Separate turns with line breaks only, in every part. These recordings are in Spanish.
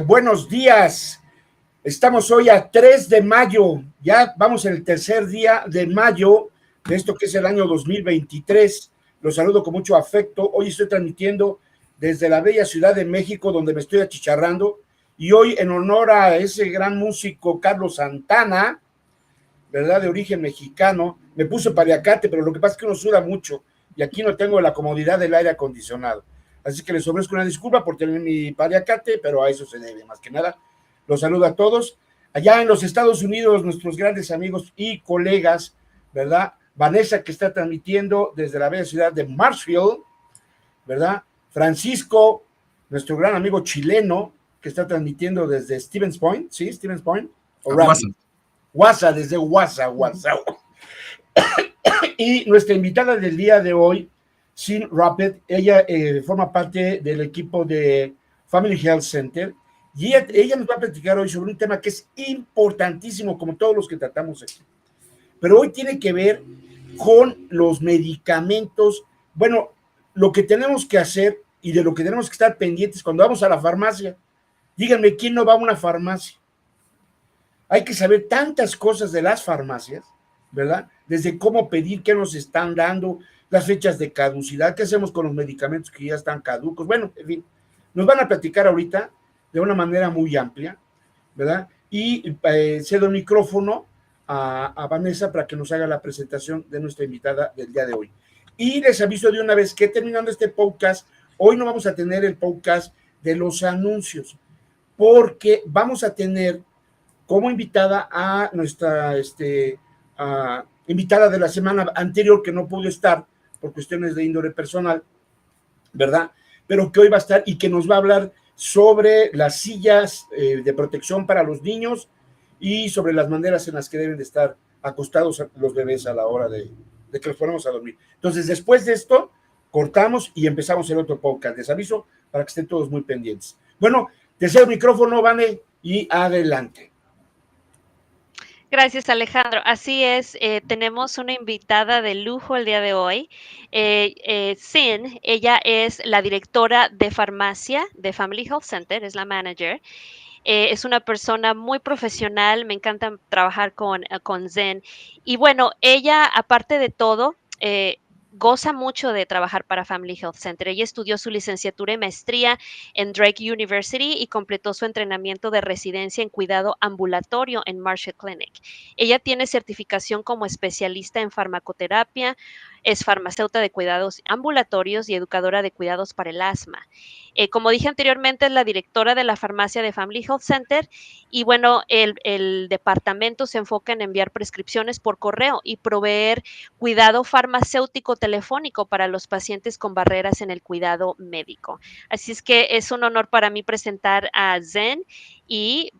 Buenos días. Estamos hoy a 3 de mayo. Ya vamos en el tercer día de mayo de esto que es el año 2023. Los saludo con mucho afecto. Hoy estoy transmitiendo desde la bella Ciudad de México, donde me estoy achicharrando. Y hoy, en honor a ese gran músico Carlos Santana, ¿verdad? De origen mexicano, me puse paliacate, pero lo que pasa es que uno suda mucho y aquí no tengo la comodidad del aire acondicionado. Así que les ofrezco una disculpa por tener mi paliacate, pero a eso se debe, más que nada. Los saludo a todos. Allá en los Estados Unidos, nuestros grandes amigos y colegas, ¿verdad? Vanessa, que está transmitiendo desde la bella ciudad de Marshfield, ¿verdad? Francisco, nuestro gran amigo chileno, que está transmitiendo desde Stevens Point, ¿sí? Stevens Point. O WhatsApp, desde WhatsApp. Y nuestra invitada del día de hoy, Sin Rapid, ella forma parte del equipo de Family Health Center y ella nos va a platicar hoy sobre un tema que es importantísimo, como todos los que tratamos aquí. Pero hoy tiene que ver con los medicamentos, bueno, lo que tenemos que hacer y de lo que tenemos que estar pendientes cuando vamos a la farmacia. Díganme, ¿quién no va a una farmacia? Hay que saber tantas cosas de las farmacias, ¿verdad? Desde cómo pedir, qué nos están dando, las fechas de caducidad, qué hacemos con los medicamentos que ya están caducos. Bueno, en fin, nos van a platicar ahorita de una manera muy amplia, ¿verdad? Y cedo el micrófono a Vanessa para que nos haga la presentación de nuestra invitada del día de hoy. Y les aviso de una vez que terminando este podcast, hoy no vamos a tener el podcast de los anuncios, porque vamos a tener como invitada a nuestra invitada de la semana anterior, que no pudo estar por cuestiones de índole personal, ¿verdad? Pero que hoy va a estar y que nos va a hablar sobre las sillas de protección para los niños y sobre las maneras en las que deben de estar acostados los bebés a la hora de que los ponemos a dormir. Entonces, después de esto, cortamos y empezamos el otro podcast. Les aviso para que estén todos muy pendientes. Bueno, te cedo el micrófono, Vane, y adelante.
Gracias, Alejandro. Así es, tenemos una invitada de lujo el día de hoy. Sin, ella es la directora de farmacia de Family Health Center, es la manager. Es una persona muy profesional, me encanta trabajar con Zen. Y bueno, ella, aparte de todo, goza mucho de trabajar para Family Health Center. Ella estudió su licenciatura y maestría en Drake University y completó su entrenamiento de residencia en cuidado ambulatorio en Marshall Clinic. Ella tiene certificación como especialista en farmacoterapia, es farmacéutica de cuidados ambulatorios y educadora de cuidados para el asma. Como dije anteriormente, es la directora de la farmacia de Family Health Center y bueno, el departamento se enfoca en enviar prescripciones por correo y proveer cuidado farmacéutico telefónico para los pacientes con barreras en el cuidado médico. Así es que es un honor para mí presentar a Zen y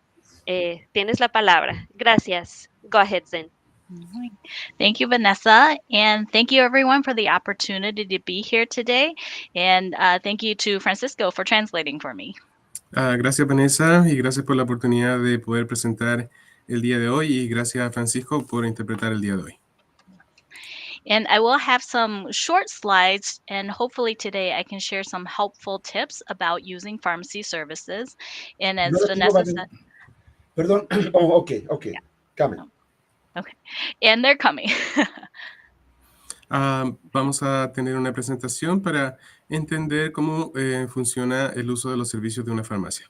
tienes la palabra. Gracias. Go ahead, Zen.
Thank you, Vanessa, and thank you everyone for the opportunity to be here today, and thank you to Francisco for translating for me.
Gracias, Vanessa, y gracias por la oportunidad de poder presentar el día de hoy, y gracias a Francisco por interpretar el día de hoy.
And I will have some short slides, and hopefully today I can share some helpful tips about using pharmacy services. And as Vanessa said,
perdón, oh, okay, yeah. Coming.
Okay, and they're coming.
Vamos a tener una presentación para entender cómo funciona el uso de los servicios de una farmacia.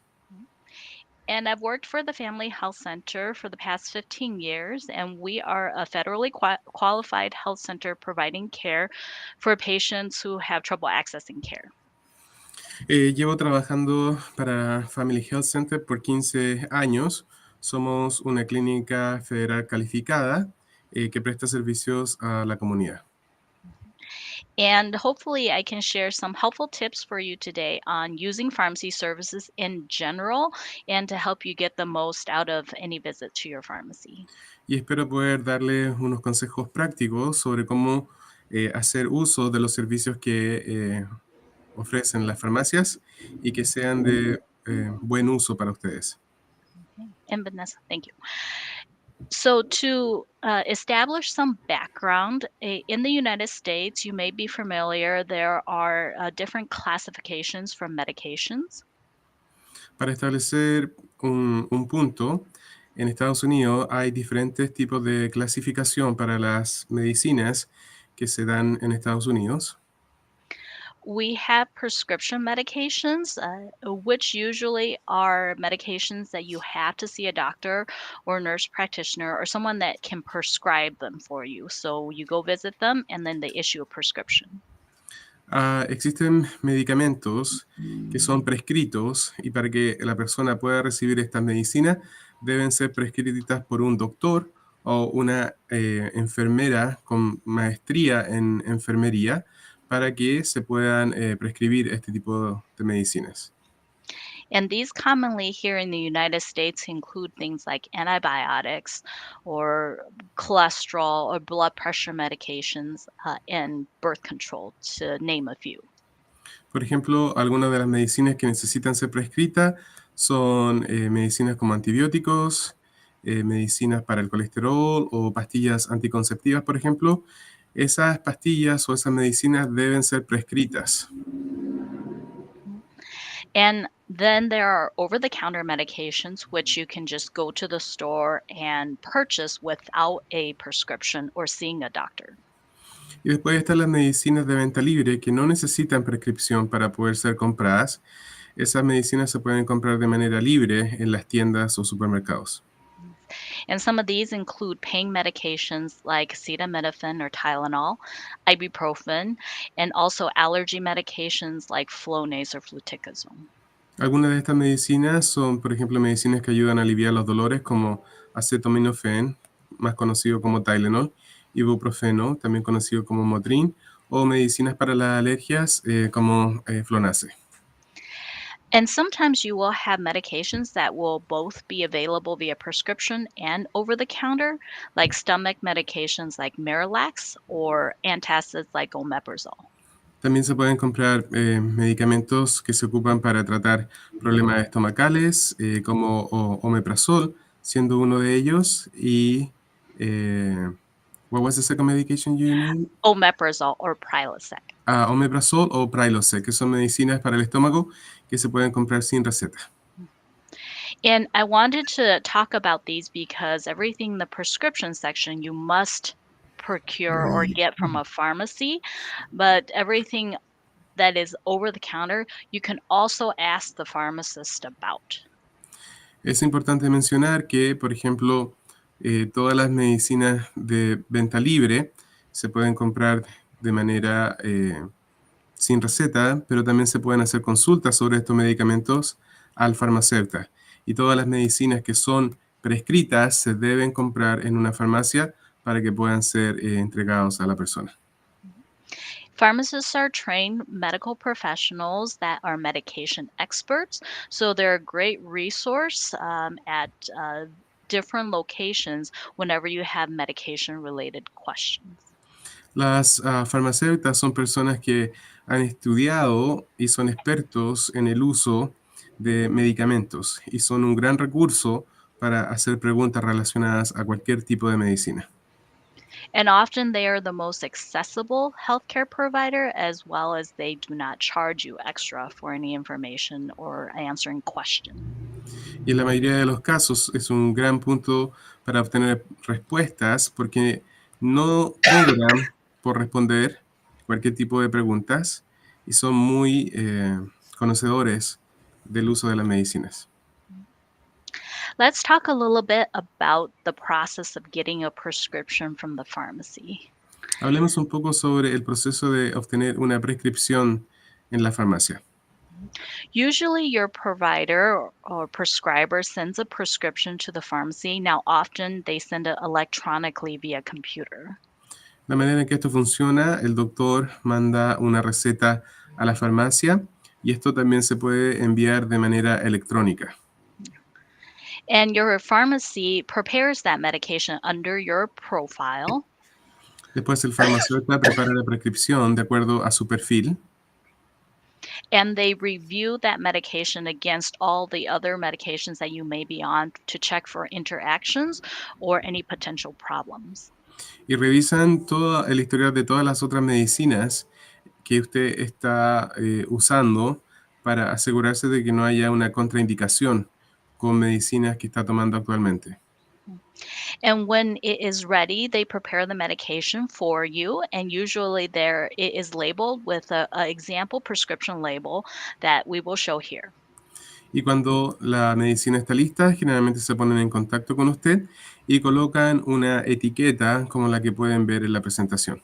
And I've worked for the Family Health Center for the past 15 years, and we are a federally qualified health center providing care for patients who have trouble accessing care.
Llevo trabajando para Family Health Center por 15 años. Somos una clínica federal calificada que presta servicios a la comunidad.
And hopefully I can share some helpful tips for you today on using pharmacy services in general and to help you get the most out of any visit to your pharmacy.
Y espero poder darles unos consejos prácticos sobre cómo hacer uso de los servicios que ofrecen las farmacias y que sean de buen uso para ustedes.
Okay. And Vanessa, thank you. So to establish some background, in the United States, you may be familiar, there are different classifications for medications.
Para establecer un punto, en Estados Unidos hay diferentes tipos de clasificación para las medicinas que se dan en Estados Unidos.
We have prescription medications, which usually are medications that you have to see a doctor or nurse practitioner or someone that can prescribe them for you. So you go visit them and then they issue a prescription.
Existen medicamentos que son prescritos y para que la persona pueda recibir estas medicinas deben ser prescritas por un doctor o una enfermera con maestría en enfermería para que se puedan prescribir este tipo de medicinas.
And these commonly here in the United States include things like antibiotics or cholesterol or blood pressure medications and birth control, to name a few.
Por ejemplo, algunas de las medicinas que necesitan ser prescritas son medicinas como antibióticos, medicinas para el colesterol o pastillas anticonceptivas, por ejemplo. Esas pastillas o esas medicinas deben ser prescritas.
And then there are over the counter medications, which you can just go to the store and purchase without a prescription or seeing a doctor.
Y después están las medicinas de venta libre que no necesitan prescripción para poder ser compradas. Esas medicinas se pueden comprar de manera libre en las tiendas o supermercados.
And some of these include pain medications like acetaminophen or Tylenol, ibuprofen, and also allergy medications like Flonase or fluticasone.
Algunas de estas medicinas son, por ejemplo, medicinas que ayudan a aliviar los dolores como acetaminofén, más conocido como Tylenol, ibuprofeno, también conocido como Motrin, o medicinas para las alergias como Flonase.
And sometimes you will have medications that will both be available via prescription and over the counter, like stomach medications like Miralax or antacids like omeprazole.
También se pueden comprar medicamentos que se ocupan para tratar problemas estomacales, como omeprazol, siendo uno de ellos, y what was the second medication you named?
Omeprazole or Prilosec.
Omeprazol o Prilosec, que son medicinas para el estómago que se pueden comprar sin receta.
And I wanted to talk about these because everything in the prescription section you must procure or get from a pharmacy, but everything that is over the counter, you can also ask the pharmacist about.
Es importante mencionar que, por ejemplo, todas las medicinas de venta libre se pueden comprar de manera sin receta, pero también se pueden hacer consultas sobre estos medicamentos al farmacéutico. Y todas las medicinas que son prescritas se deben comprar en una farmacia para que puedan ser entregados a la persona.
Pharmacists are trained medical professionals that are medication experts, so they're a great resource at different locations whenever you have medication-related questions.
Las farmacéuticas son personas que han estudiado y son expertos en el uso de medicamentos y son un gran recurso para hacer preguntas relacionadas a cualquier tipo de medicina.
And often they are the most accessible healthcare provider, as well as they do not charge you extra for any information or answering questions.
Y en la mayoría de los casos es un gran punto para obtener respuestas porque no cobran por responder cualquier tipo de preguntas y son muy conocedores del uso de las medicinas.
Let's talk a little bit about the process of getting a prescription from the pharmacy.
Hablemos un poco sobre el proceso de obtener una prescripción en la farmacia.
Usually, your provider or prescriber sends a prescription to the pharmacy. Now, often they send it electronically via computer.
La manera en que esto funciona, el doctor manda una receta a la farmacia y esto también se puede enviar de manera electrónica.
And your pharmacy prepares that medication under your profile.
Después el farmacéutico prepara la prescripción de acuerdo a su perfil
And they review that medication against all the other medications that you may be on to check for interactions or any potential problems.
y revisan todo el historial de todas las otras medicinas que usted está usando para asegurarse de que no haya una contraindicación con medicinas que está tomando actualmente.
And when it is ready, they prepare the medication for you, and usually there it is labeled with a example prescription label that we will show here.
Y cuando la medicina está lista, generalmente se ponen en contacto con usted y colocan una etiqueta como la que pueden ver en la presentación.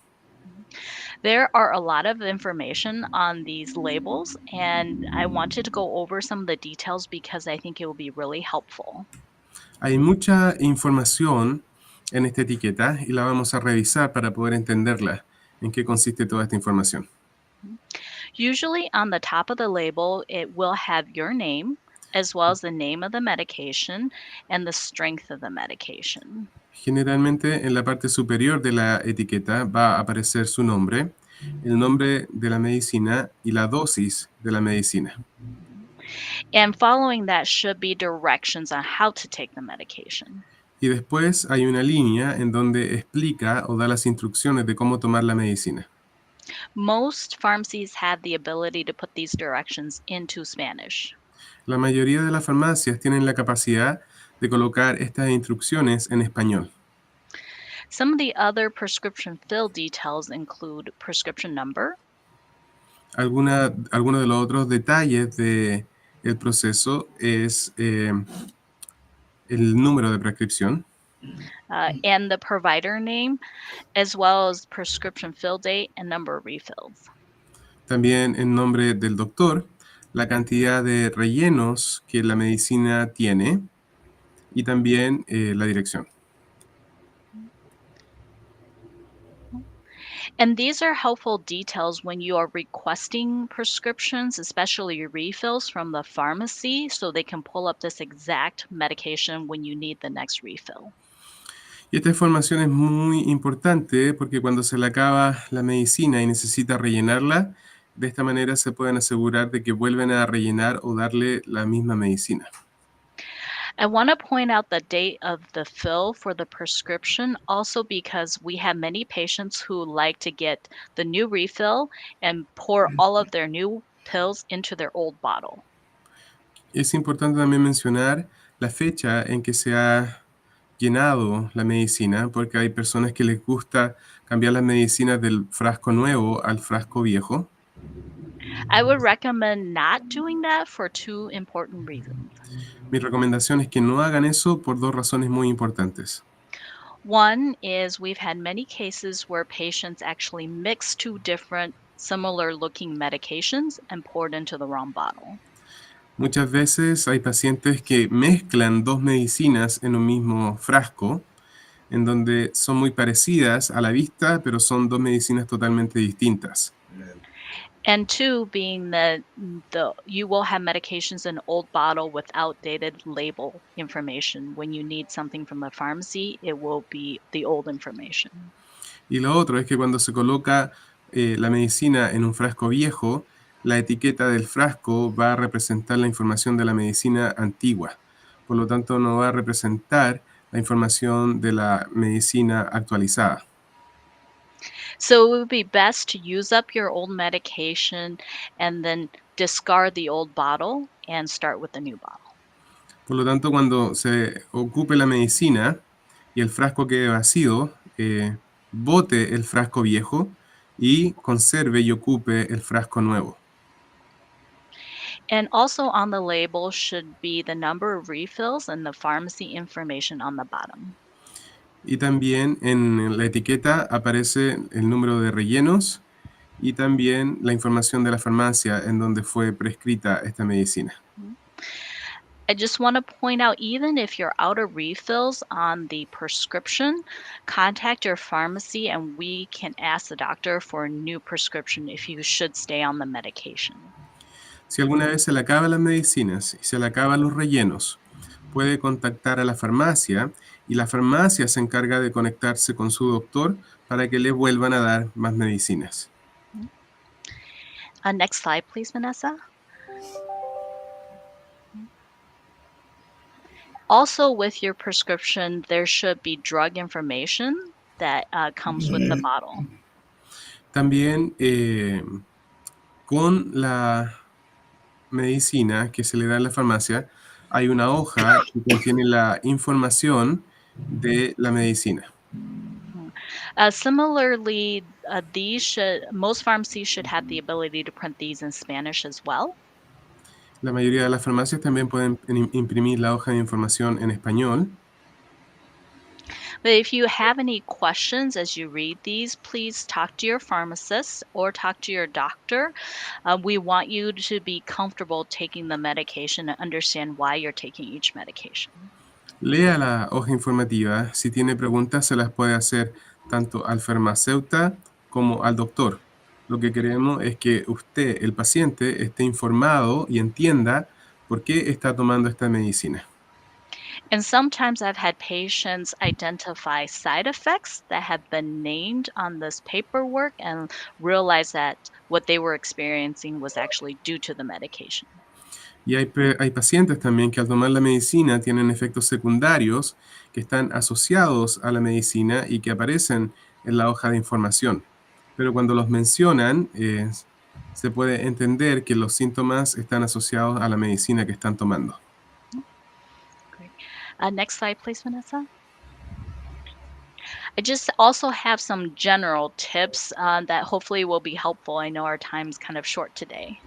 There are a lot of information on these labels, and I wanted to go over some of the details because I think it will be really helpful.
Hay mucha información en esta etiqueta y la vamos a revisar para poder entenderla, en qué consiste toda esta información.
Usually on the top of the label, it will have your name as well as the name of the medication and the strength of the medication.
Generalmente en la parte superior de la etiqueta va a aparecer su nombre, el nombre de la medicina y la dosis de la medicina.
And following that should be directions on how to take the medication.
Y después hay una línea en donde explica o da las instrucciones de cómo tomar la medicina.
Most pharmacies have the ability to put these directions into Spanish.
La mayoría de las farmacias tienen la capacidad de colocar estas instrucciones en español.
Some of the other prescription fill details include prescription number,
Algunos de los otros detalles del proceso es el número de prescripción,
and the provider name, as well as prescription fill date and number of refills.
también el nombre del doctor, la cantidad de rellenos que la medicina tiene y también la dirección.
And these are helpful details when you are requesting prescriptions, especially refills from the pharmacy, so they can pull up this exact medication when you need the next refill.
Y esta información es muy importante porque cuando se le acaba la medicina y necesita rellenarla, de esta manera se pueden asegurar de que vuelven a rellenar o darle la misma medicina.
I want to point out the date of the fill for the prescription also because we have many patients who like to get the new refill and pour all of their new pills into their old bottle.
Es importante también mencionar la fecha en que se ha llenado la medicina, porque hay personas que les gusta cambiar las medicinas del frasco nuevo al frasco viejo.
I would recommend not doing that for two important reasons.
Mi recomendación es que no hagan eso por dos razones muy importantes.
One is we've had many cases where patients actually mix two different similar looking medications and poured into the wrong bottle.
Muchas veces hay pacientes que mezclan dos medicinas en un mismo frasco, en donde son muy parecidas a la vista, pero son dos medicinas totalmente distintas.
And two being that you will have medications in old bottle with outdated label information. When you need something from the pharmacy, it will be the old information.
Y lo otro es que cuando se coloca la medicina en un frasco viejo, la etiqueta del frasco va a representar la información de la medicina antigua. Por lo tanto, no va a representar la información de la medicina actualizada.
So it would be best to use up your old medication and then discard the old bottle and start with the new bottle.
Por lo tanto, cuando se ocupe la medicina y el frasco quede vacío, bote el frasco viejo y conserve y ocupe el frasco nuevo.
And also on the label should be the number of refills and the pharmacy information on the bottom.
Y también en la etiqueta aparece el número de rellenos y también la información de la farmacia en donde fue prescrita esta medicina.
I just want to point out, even if you're out of refills on the prescription, contact your pharmacy and we can ask the doctor for a new prescription if you should stay on the medication.
Si alguna vez se le acaban las medicinas y se le acaban los rellenos, puede contactar a la farmacia y la farmacia se encarga de conectarse con su doctor para que le vuelvan a dar más medicinas.
Next slide, please, Vanessa. Also, with your prescription, there should be drug information that comes with the bottle.
También con la medicina que se le da en la farmacia, hay una hoja que contiene la información de la medicina.
Similarly, most pharmacies should have the ability to print these in Spanish as well.
La mayoría de las farmacias también pueden imprimir la hoja de información en español.
But if you have any questions as you read these, please talk to your pharmacist or talk to your doctor. We want you to be comfortable taking the medication and understand why you're taking each medication.
Lea la hoja informativa. Si tiene preguntas, se las puede hacer tanto al farmacéutico como al doctor. Lo que queremos es que usted, el paciente, esté informado y entienda por qué está tomando esta medicina.
And sometimes I've had patients identify side effects that have been named on this paperwork and realize that what they were experiencing was actually due to the medication.
Y hay pacientes también que al tomar la medicina tienen efectos secundarios que están asociados a la medicina y que aparecen en la hoja de información. Pero cuando los mencionan, se puede entender que los síntomas están asociados a la medicina que están tomando.
Great. Next slide, please, Vanessa. I just also have some general tips that hopefully will be helpful. I know our time's kind of short today.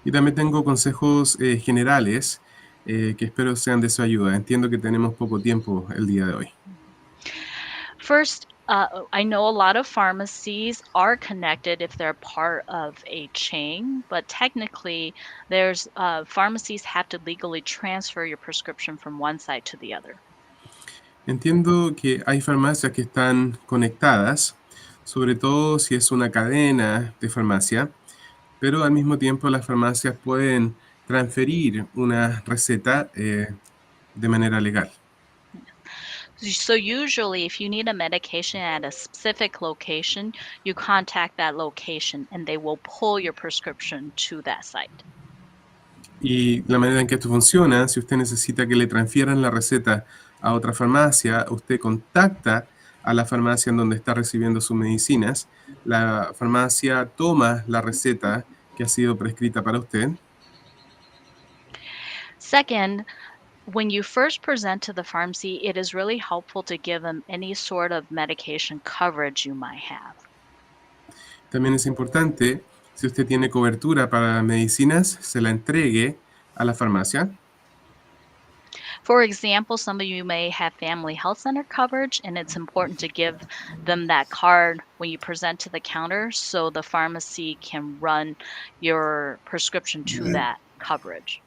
Y también tengo consejos generales que espero sean de su ayuda. Entiendo que tenemos poco tiempo el día de hoy.
First, I know a lot of pharmacies are connected if they're part of a chain, but technically, there's pharmacies have to legally transfer your prescription from one side to the other.
Entiendo que hay farmacias que están conectadas, sobre todo si es una cadena de farmacia, pero al mismo tiempo las farmacias pueden transferir una receta de manera legal.
So usually, if you need a medication at a specific location, you contact that location and they will pull your prescription to that site.
Y la manera en que esto funciona, si usted necesita que le transfieran la receta a otra farmacia, usted contacta a la farmacia en donde está recibiendo sus medicinas, la farmacia toma la receta que ha sido prescrita para usted.
Second, when you first present to the pharmacy, it is really helpful to give them any sort of medication coverage you might have.
También es importante, si usted tiene cobertura para medicinas, se la entregue a la farmacia.
For example, some of you may have family health center coverage, and it's important to give them that card when you present to the counter so the pharmacy can run your prescription to that coverage.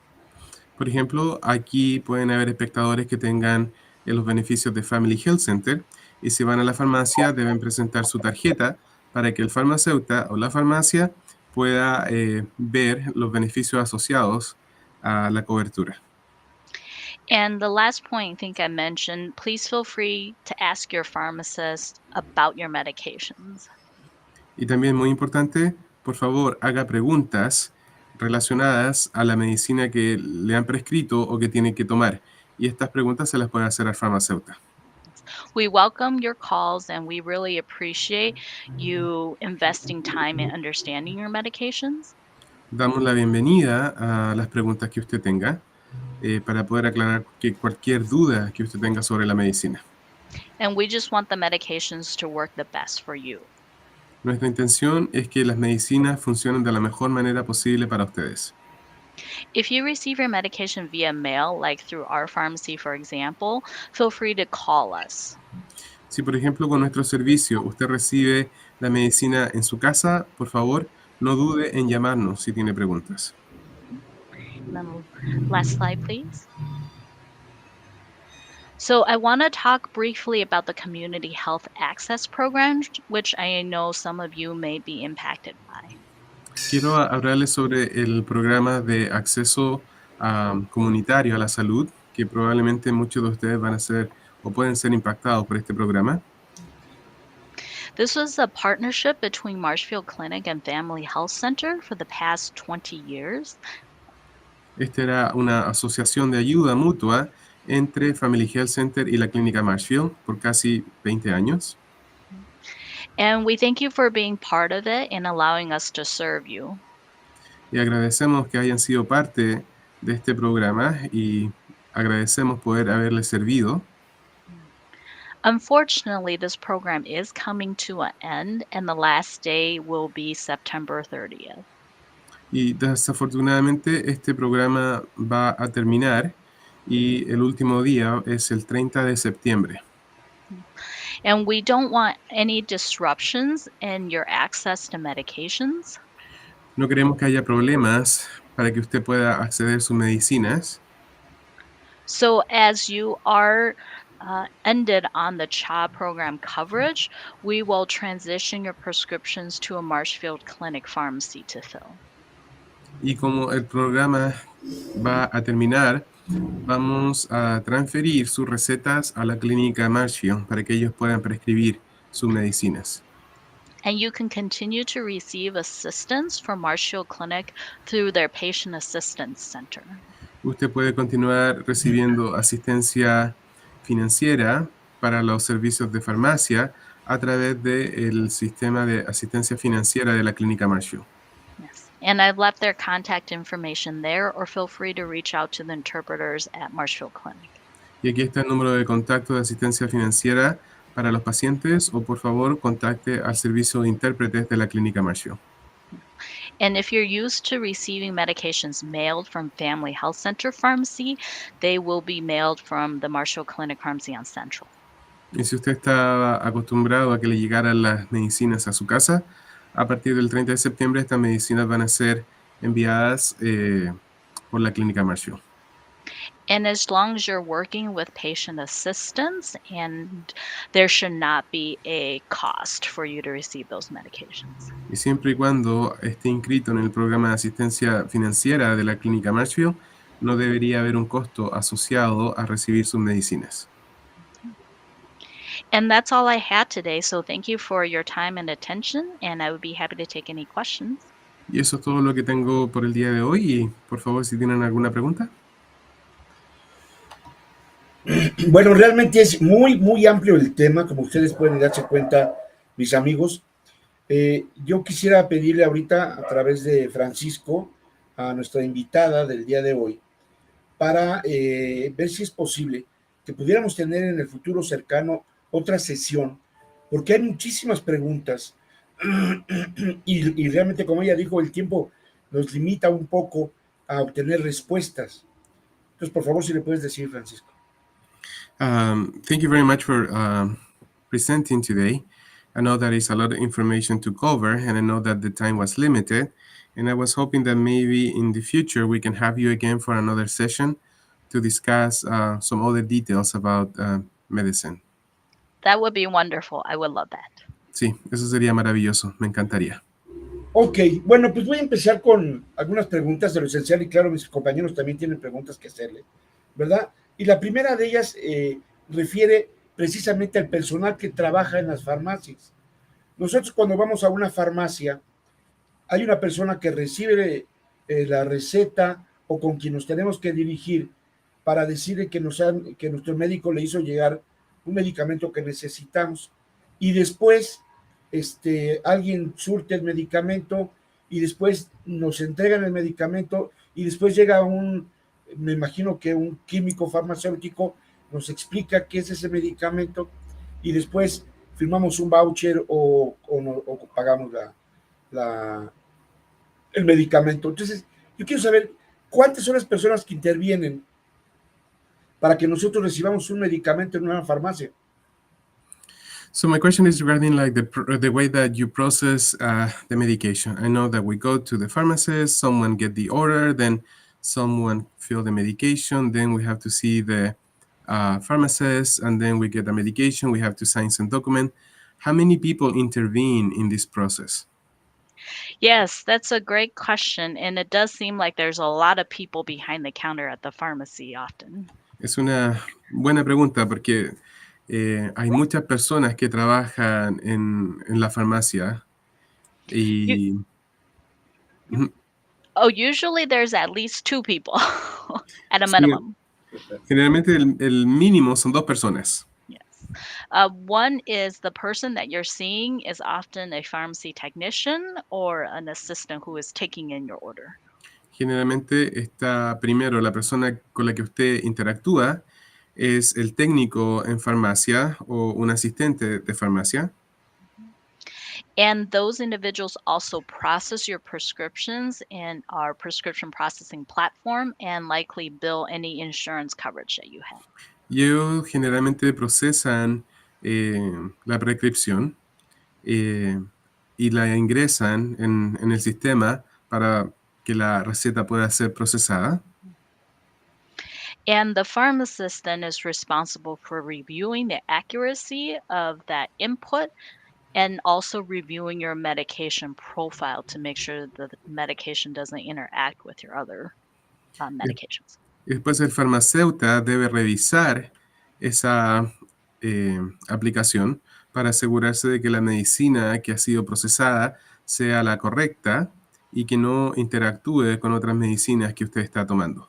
Por ejemplo, aquí pueden haber espectadores que tengan los beneficios de Family Health Center y si van a la farmacia deben presentar su tarjeta para que el farmacéutico o la farmacia pueda ver los beneficios asociados a la cobertura.
And the last point I think I mentioned, please feel free to ask your pharmacist about your medications.
Y también muy importante, por favor, haga preguntas relacionadas a la medicina que le han prescrito o que tiene que tomar. Y estas preguntas se las puede hacer al farmacéutico.
We welcome your calls and we really appreciate you investing time in understanding your medications.
Damos la bienvenida a las preguntas que usted tenga para poder aclarar cualquier duda que usted tenga sobre la medicina.
And we just want the medications to work the best for you.
Nuestra intención es que las medicinas funcionen de la mejor manera posible para ustedes.
If you receive your medication via mail, like through our pharmacy, for example, feel free to call us.
Si, por ejemplo, con nuestro servicio usted recibe la medicina en su casa, por favor, no dude en llamarnos si tiene preguntas.
Last slide, please. So I want to talk briefly about the Community Health Access Program, which I know some of you may be impacted by.
Quiero hablarles sobre el programa de acceso comunitario a la salud, que probablemente muchos de ustedes van a ser o pueden ser impactados por este programa.
This was a partnership between Marshfield Clinic and Family Health Center for the past 20 years.
Esta era una asociación de ayuda mutua entre Family Health Center y la Clínica Marshfield por casi 20 años.
And we thank you for being part of it and allowing us to serve you.
y agradecemos que hayan sido parte de este programa y agradecemos poder haberles servido.
Unfortunately, this program is coming to an end, and the last day will be September 30th.
Y desafortunadamente este programa va a terminar y el último día es el 30 de septiembre.
And we don't want any disruptions in your access to medications.
No queremos que haya problemas para que usted pueda acceder a sus medicinas.
So as you are ended on the CHA program coverage, we will transition your prescriptions to a Marshfield Clinic pharmacy to fill.
Y como el programa va a terminar, vamos a transferir sus recetas a la clínica Marshfield para que ellos puedan prescribir sus medicinas.
And you can continue to receive assistance from Marshfield Clinic through their Patient Assistance Center.
Usted puede continuar recibiendo asistencia financiera para los servicios de farmacia a través del sistema de asistencia financiera de la clínica Marshfield.
Yes. And I've left their contact information there, or feel free to reach out to the interpreters at Marshfield Clinic.
Y aquí está el número de contacto de asistencia financiera para los pacientes, o por favor contacte al servicio de intérpretes de la clínica Marshfield.
And if you're used to receiving medications mailed from Family Health Center Pharmacy, they will be mailed from the Marshfield Clinic Pharmacy on Central.
Y si usted está acostumbrado a que le llegaran las medicinas a su casa, a partir del 30 de septiembre estas medicinas van a ser enviadas por la clínica Marshfield.
And as long as you're working with patient assistance, and there should not be a cost for you to receive those medications.
Y siempre y cuando esté inscrito en el programa de asistencia financiera de la clínica Marshfield, no debería haber un costo asociado a recibir sus medicinas.
And that's all I had today, so thank you for your time and attention, and I would be happy to take any questions.
Y eso es todo lo que tengo por el día de hoy. Y por favor, si tienen alguna pregunta.
Bueno, realmente es muy, muy amplio el tema, como ustedes pueden darse cuenta, mis amigos. Yo quisiera pedirle ahorita, a través de Francisco, a nuestra invitada del día de hoy, para ver si es posible que pudiéramos tener en el futuro cercano otra sesión, porque hay muchísimas preguntas y realmente, como ella dijo, el tiempo nos limita un poco a obtener respuestas. Entonces, por favor, si le puedes decir, Francisco.
Thank you very much for presenting today. I know that is a lot of information to cover, and I know that the time was limited, and I was hoping that maybe in the future we can have you again for another session to discuss some other details about medicine.
That would be wonderful. I would love that.
Sí, eso sería maravilloso, me encantaría.
Ok, bueno, pues voy a empezar con algunas preguntas de lo esencial y claro, mis compañeros también tienen preguntas que hacerle, ¿verdad? Y la primera de ellas refiere precisamente al personal que trabaja en las farmacias. Nosotros cuando vamos a una farmacia, hay una persona que recibe la receta o con quien nos tenemos que dirigir para decirle que nuestro médico le hizo llegar un medicamento que necesitamos. Y después alguien surte el medicamento y después nos entregan el medicamento y después llega me imagino que un químico farmacéutico nos explica qué es ese medicamento y después firmamos un voucher o pagamos el medicamento. Entonces, yo quiero saber cuántas son las personas que intervienen para que nosotros recibamos un medicamento en una farmacia.
So my question is regarding like the way that you process the medication. I know that we go to the pharmacist, someone get the order, then someone fill the medication, then we have to see the pharmacist, and then we get the medication, we have to sign some document. How many people intervene in this process?
Yes, that's a great question, and it does seem like there's a lot of people behind the counter at the pharmacy often.
Es una buena pregunta porque hay muchas personas que trabajan en la farmacia y...
Oh, usually there's at least 2 people at a minimum.
Generalmente el mínimo son 2 personas.
Yes. One is the person that you're seeing is often a pharmacy technician or an assistant who is taking in your order.
Generalmente está primero la persona con la que usted interactúa, es el técnico en farmacia o un asistente de farmacia.
And those individuals also process your prescriptions in our prescription processing platform and likely bill any insurance coverage that you have.
Y ellos generalmente procesan la prescripción y la ingresan en el sistema para que la receta pueda ser procesada.
And the pharmacist then is responsible for reviewing the accuracy of that input and also reviewing your medication profile to make sure that the medication doesn't interact with your other medications.
Y después el farmacéutico debe revisar esa aplicación para asegurarse de que la medicina que ha sido procesada sea la correcta y que no interactúe con otras medicinas que usted está tomando.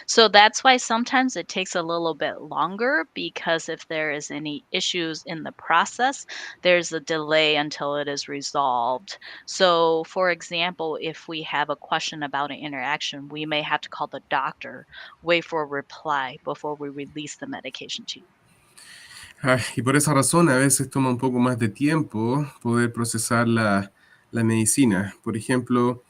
So that's why sometimes it takes a little bit longer because if there is any issues in the process, there's a delay until it is resolved. So for example, if we have a question about an interaction, we may have to call the doctor, wait for a reply before we release the medication to you.
Y por esa razón a veces toma un poco más de tiempo poder procesar la medicina. Por ejemplo,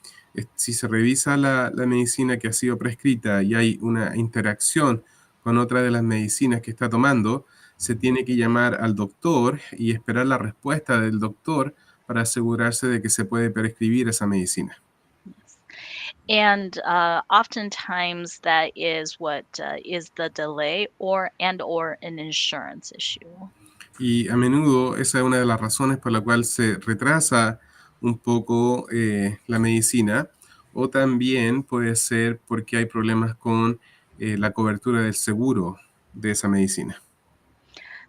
si se revisa la medicina que ha sido prescrita y hay una interacción con otra de las medicinas que está tomando, se tiene que llamar al doctor y esperar la respuesta del doctor para asegurarse de que se puede prescribir esa medicina.
And oftentimes that is what is the delay or an insurance issue.
Y a menudo esa es una de las razones por la cual se retrasa un poco la medicina, o también puede ser porque hay problemas con la cobertura del seguro de esa medicina.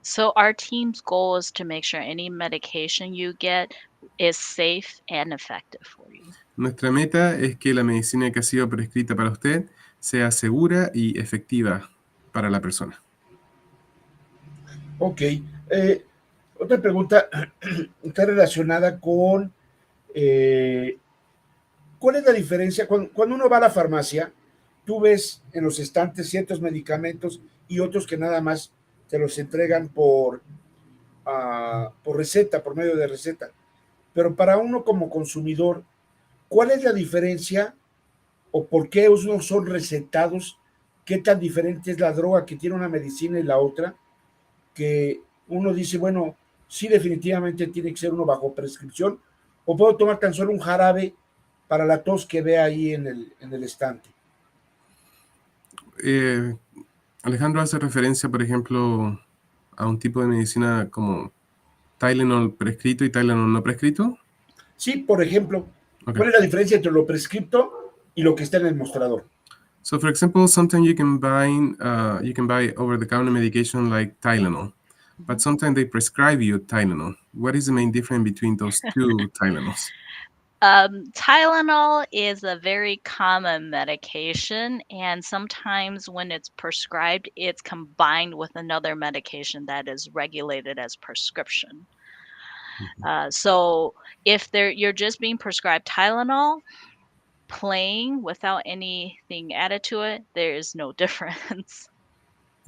So our team's goal is to make sure any medication you get is safe and effective for you.
Nuestra meta es que la medicina que ha sido prescrita para usted sea segura y efectiva para la persona.
Ok. Otra pregunta está relacionada con ¿cuál es la diferencia? Cuando uno va a la farmacia, tú ves en los estantes ciertos medicamentos y otros que nada más te los entregan por receta, por medio de receta. Pero para uno como consumidor, ¿cuál es la diferencia o por qué unos son recetados? ¿Qué tan diferente es la droga que tiene una medicina y la otra? Que uno dice, bueno, sí definitivamente tiene que ser uno bajo prescripción, o puedo tomar tan solo un jarabe para la tos que ve ahí en el estante.
Alejandro hace referencia, por ejemplo, a un tipo de medicina como Tylenol prescrito y Tylenol no prescrito.
Sí, por ejemplo,
Okay.
¿cuál es la diferencia entre lo prescripto y lo que está en el mostrador?
So, for example, sometimes you can buy over-the-counter medication like Tylenol, but sometimes they prescribe you Tylenol. What is the main difference between those two Tylenols?
Tylenol is a very common medication, and sometimes when it's prescribed, it's combined with another medication that is regulated as prescription. So if you're just being prescribed Tylenol, plain without anything added to it, there is no difference.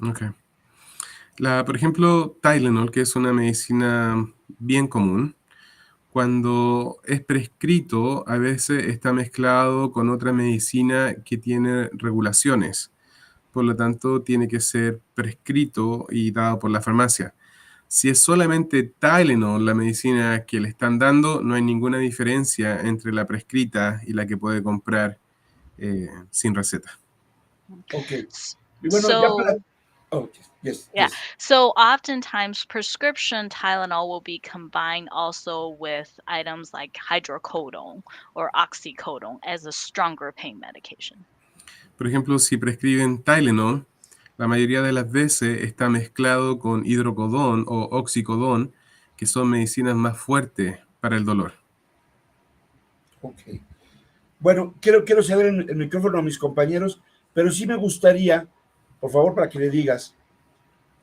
Okay. Por ejemplo, Tylenol, que es una medicina bien común, cuando es prescrito, a veces está mezclado con otra medicina que tiene regulaciones. Por lo tanto, tiene que ser prescrito y dado por la farmacia. Si es solamente Tylenol, la medicina que le están dando, no hay ninguna diferencia entre la prescrita y la que puede comprar sin receta.
Ok. Y bueno, ya para... Oh, yes.
So oftentimes prescription Tylenol will be combined also with items like hydrocodone or oxycodone as a stronger pain medication.
Por ejemplo, si prescriben Tylenol, la mayoría de las veces está mezclado con hidrocodón o oxicodón, que son medicinas más fuertes para el dolor.
Ok. Bueno, quiero ceder el micrófono a mis compañeros, pero sí me gustaría, por favor, para que le digas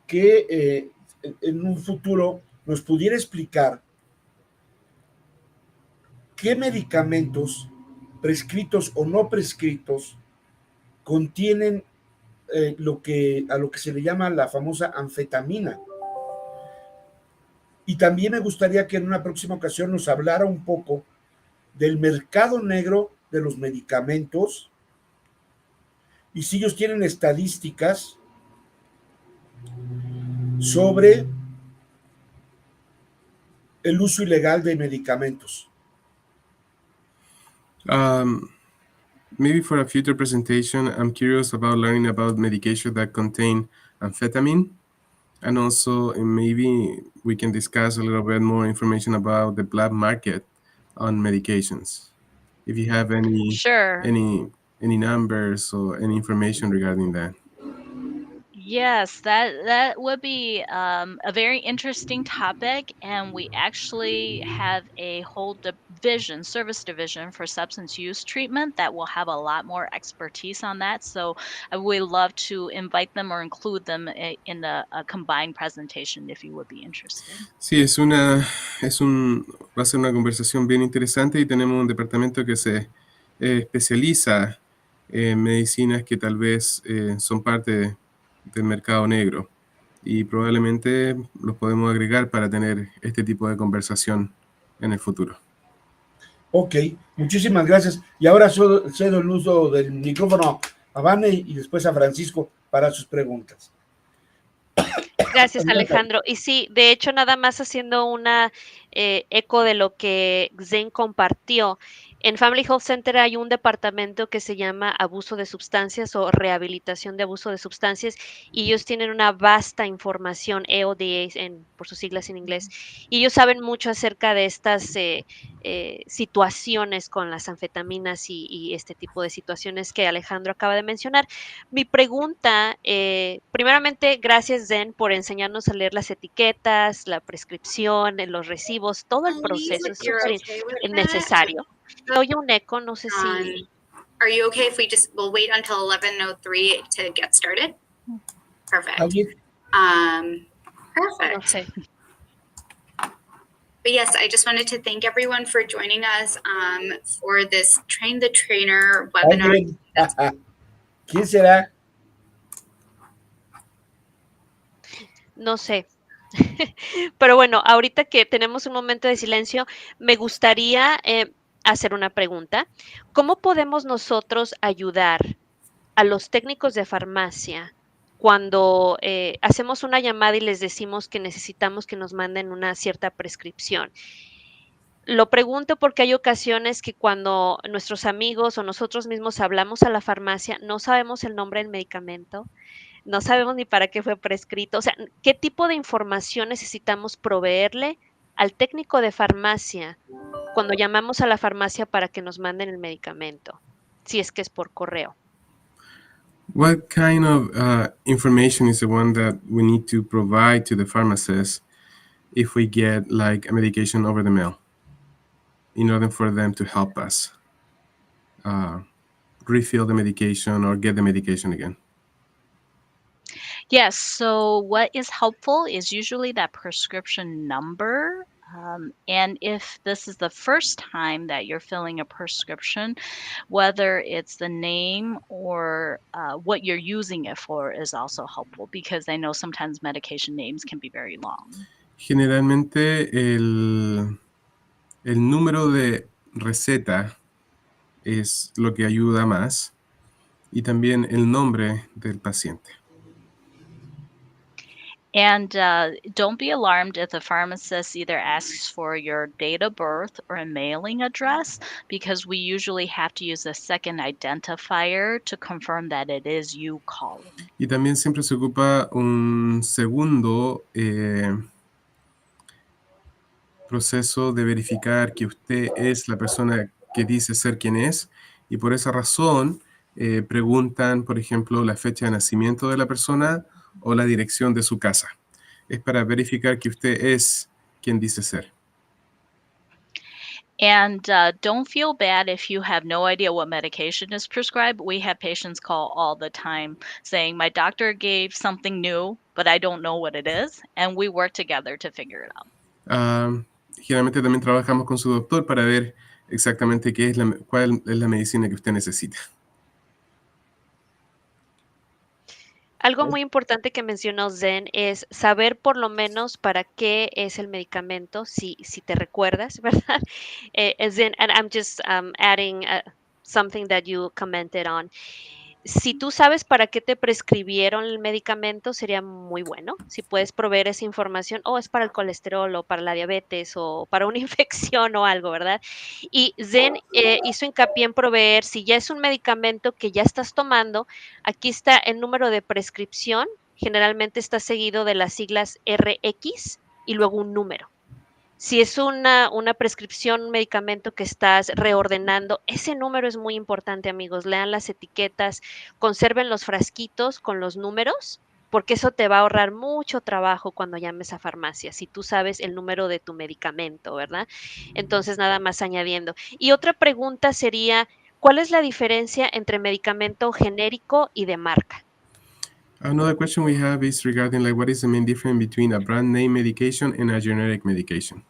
que en un futuro nos pudiera explicar qué medicamentos, prescritos o no prescritos, contienen a lo que se le llama la famosa anfetamina. Y también me gustaría que en una próxima ocasión nos hablara un poco del mercado negro de los medicamentos y si ellos tienen estadísticas sobre el uso ilegal de medicamentos.
Maybe for a future presentation, I'm curious about learning about medication that contain amphetamine. And also, maybe we can discuss a little bit more information about the black market on medications. If you have
Sure.
any numbers or any information regarding that.
Yes, that would be a very interesting topic, and we actually have a whole service division for substance use treatment that will have a lot more expertise on that. So I would love to invite them or include them in a combined presentation if you would be interested.
Sí, va a ser una conversación bien interesante y tenemos un departamento que se especializa en medicinas que tal vez son parte del mercado negro y probablemente los podemos agregar para tener este tipo de conversación en el futuro.
Ok, muchísimas gracias. Y ahora cedo el uso del micrófono a Vane y después a Francisco para sus preguntas.
Gracias, Alejandro. Y sí, de hecho, nada más haciendo una eco de lo que Zen compartió. En Family Health Center hay un departamento que se llama abuso de sustancias o rehabilitación de abuso de sustancias y ellos tienen una vasta información, EODA por sus siglas en inglés, y ellos saben mucho acerca de estas situaciones con las anfetaminas y este tipo de situaciones que Alejandro acaba de mencionar. Mi pregunta, primeramente, gracias Zen por enseñarnos a leer las etiquetas, la prescripción, los recibos, todo el proceso es súper necesario. Oye un eco, no sé si...
Are you okay if we'll wait until 11:03 to get started? Perfect. Perfect.
No sé.
But yes, I just wanted to thank everyone for joining us for this Train the Trainer webinar.
¿Quién será?
No sé. Pero bueno, ahorita que tenemos un momento de silencio, me gustaría hacer una pregunta. ¿Cómo podemos nosotros ayudar a los técnicos de farmacia cuando hacemos una llamada y les decimos que necesitamos que nos manden una cierta prescripción? Lo pregunto porque hay ocasiones que cuando nuestros amigos o nosotros mismos hablamos a la farmacia, no sabemos el nombre del medicamento, no sabemos ni para qué fue prescrito. O sea, ¿qué tipo de información necesitamos proveerle al técnico de farmacia cuando llamamos a la farmacia para que nos manden el medicamento? Si es que es por correo.
What kind of information is the one that we need to provide to the pharmacist if we get like a medication over the mail in order for them to help us refill the medication or get the medication again?
Yes, so what is helpful is usually that prescription number. And if this is the first time that you're filling a prescription, whether it's the name or what you're using it for is also helpful because I know sometimes medication names can be very long.
Generalmente el número de receta es lo que ayuda más y también el nombre del paciente.
And don't be alarmed if the pharmacist either asks for your date of birth or a mailing address, because we usually have to use a second identifier to confirm that it is you calling.
Y también siempre se ocupa un segundo proceso de verificar que usted es la persona que dice ser quien es, y por esa razón preguntan, por ejemplo, la fecha de nacimiento de la persona o la dirección de su casa. Es para verificar que usted es quien dice ser.
And don't feel bad if you have no idea what medication is prescribed. We have patients call all the time saying, my doctor gave something new, but I don't know what it is. And we work together to figure it out.
Generalmente también trabajamos con su doctor para ver exactamente cuál es la medicina que usted necesita.
Algo muy importante que mencionó Zen es saber por lo menos para qué es el medicamento, si te recuerdas, ¿verdad? Zen, and I'm just adding something that you commented on. Si tú sabes para qué te prescribieron el medicamento, sería muy bueno. Si puedes proveer esa información, o es para el colesterol, o para la diabetes, o para una infección o algo, ¿verdad? Y Zen hizo hincapié en proveer, si ya es un medicamento que ya estás tomando, aquí está el número de prescripción, generalmente está seguido de las siglas RX y luego un número. Si es una prescripción, un medicamento que estás reordenando, ese número es muy importante, amigos. Lean las etiquetas, conserven los frasquitos con los números, porque eso te va a ahorrar mucho trabajo cuando llames a farmacia, si tú sabes el número de tu medicamento, ¿verdad? Entonces, nada más añadiendo. Y otra pregunta sería, ¿cuál es la diferencia entre medicamento genérico y de marca?
Another question we have is regarding what is the main difference between a brand name medication and a generic medication?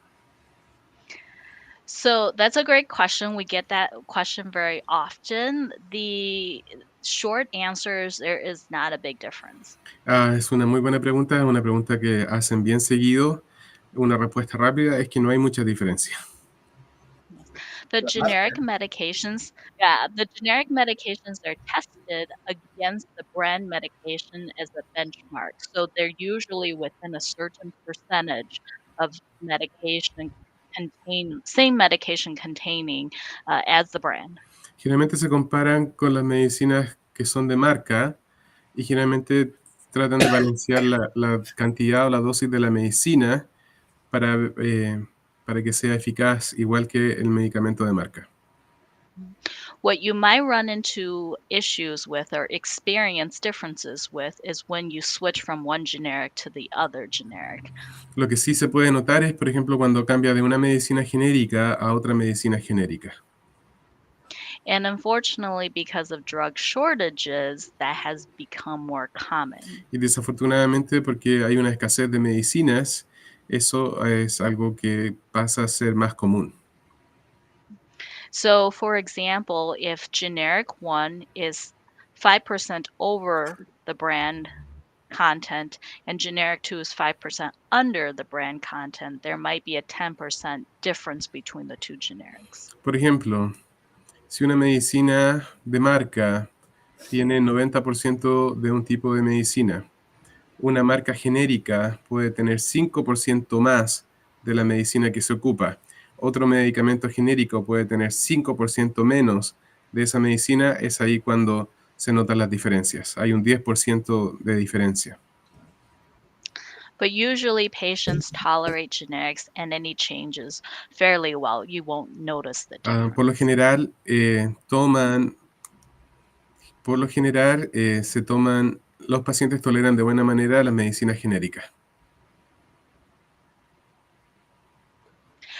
So that's a great question. We get that question very often. The short answer is there is not a big difference.
Es una muy buena pregunta, es una pregunta que hacen bien seguido. Una respuesta rápida es que no hay mucha diferencia.
The generic medications, the generic medications are tested against the brand medication as a benchmark. So they're usually within a certain percentage of same medication containing as the brand.
Generalmente se comparan con las medicinas que son de marca y generalmente tratan de balancear la cantidad o la dosis de la medicina para que sea eficaz igual que el medicamento de marca.
What you might run into issues with or experience differences with is when you switch from one generic to the other generic.
Lo que sí se puede notar es, por ejemplo, cuando cambia de una medicina genérica a otra medicina genérica.
And unfortunately, because of drug shortages, that has become more common.
Y desafortunadamente, porque hay una escasez de medicinas, eso es algo que pasa a ser más común.
So, for example, if generic 1 is 5% over the brand content and generic 2 is 5% under the brand content, there might be a 10% difference between the two generics.
Por ejemplo, si una medicina de marca tiene 90% de un tipo de medicina, una marca genérica puede tener 5% más de la medicina que se ocupa. Otro medicamento genérico puede tener 5% menos de esa medicina. Es ahí cuando se notan las diferencias. Hay un 10% de diferencia.
But usually patients tolerate generics and any changes fairly well. You won't notice the difference.
Por lo general, los pacientes toleran de buena manera las medicinas genéricas.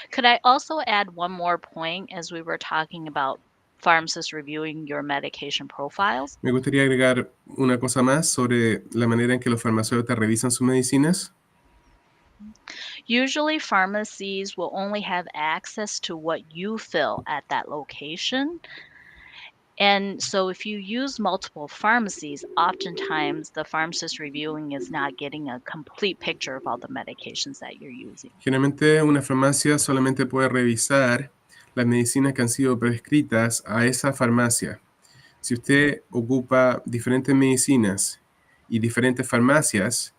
Could I also add one more point as we were talking about pharmacists reviewing your medication profiles?
Me gustaría agregar una cosa más sobre la manera en que los farmacéuticos revisan sus medicinas.
Usually pharmacies will only have access to what you fill at that location. And so if you use multiple pharmacies, oftentimes the pharmacist reviewing is not getting a complete picture of all the medications that you're using.
Generalmente una farmacia solamente puede revisar las medicinas que han sido prescritas a esa farmacia. Si usted ocupa diferentes medicinas y diferentes farmacias,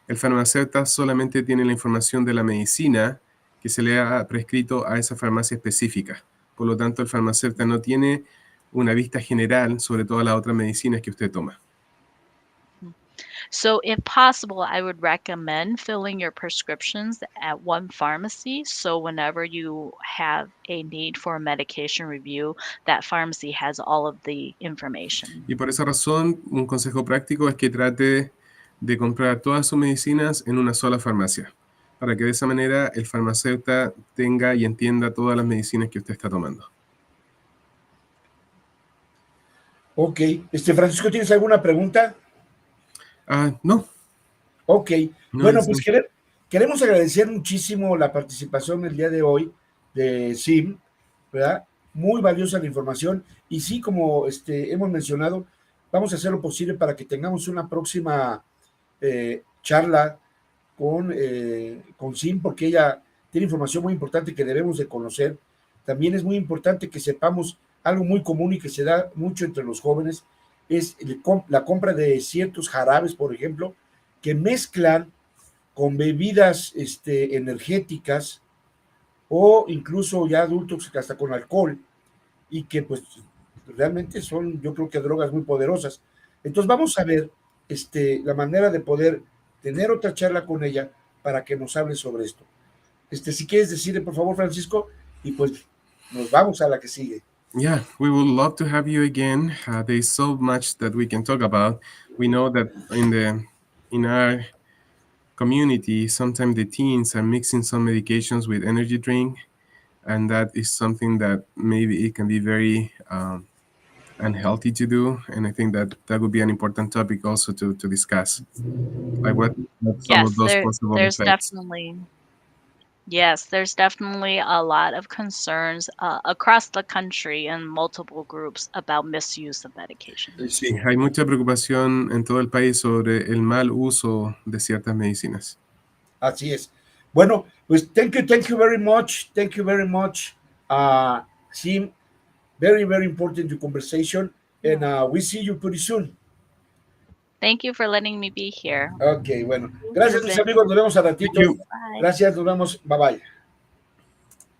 el farmacéutico solamente tiene la información de la medicina que se le ha prescrito a esa farmacia específica. Por lo tanto, el farmacéutico no tiene una vista general sobre todas las otras medicinas que usted toma.
So if possible, I would recommend filling your prescriptions at one pharmacy. So whenever you have a need for a medication review, that pharmacy has all of the information.
Y por esa razón, un consejo práctico es que trate de comprar todas sus medicinas en una sola farmacia. para que de esa manera el farmacéutico tenga y entienda todas las medicinas que usted está tomando.
Ok. Francisco, ¿tienes alguna pregunta?
No.
Ok.
No,
Bueno,
eso.
pues queremos agradecer muchísimo la participación el día de hoy de Sim, ¿verdad? Muy valiosa la información. Y sí, como hemos mencionado, vamos a hacer lo posible para que tengamos una próxima charla con Sim, porque ella tiene información muy importante que debemos de conocer. También es muy importante que sepamos algo muy común y que se da mucho entre los jóvenes, es la compra de ciertos jarabes, por ejemplo, que mezclan con bebidas energéticas o incluso ya adultos hasta con alcohol y que pues realmente son, yo creo que drogas muy poderosas. Entonces vamos a ver la manera de poder tener otra charla con ella para que nos hable sobre esto. Si quieres decirle, por favor, Francisco, y pues nos vamos a la que sigue.
Yeah, we would love to have you again. There's so much that we can talk about. We know that in our community, sometimes the teens are mixing some medications with energy drink, and that is something that maybe it can be very unhealthy to do. And I think that would be an important topic also to discuss, like what some of
Yes,
those possible
there's
effects.
there's definitely a lot of concerns across the country and multiple groups about misuse of medication.
Sí, hay mucha preocupación en todo el país sobre el mal uso de ciertas medicinas.
Así es. Bueno, pues thank you very much. Thank you very much, Sim. Very, very important your conversation. And we see you pretty soon.
Thank you for letting me be here.
Ok, bueno. Gracias, mis
Susan.
amigos. Nos vemos a ratito.
Thank you.
Bye.
Gracias, nos vemos. Bye bye.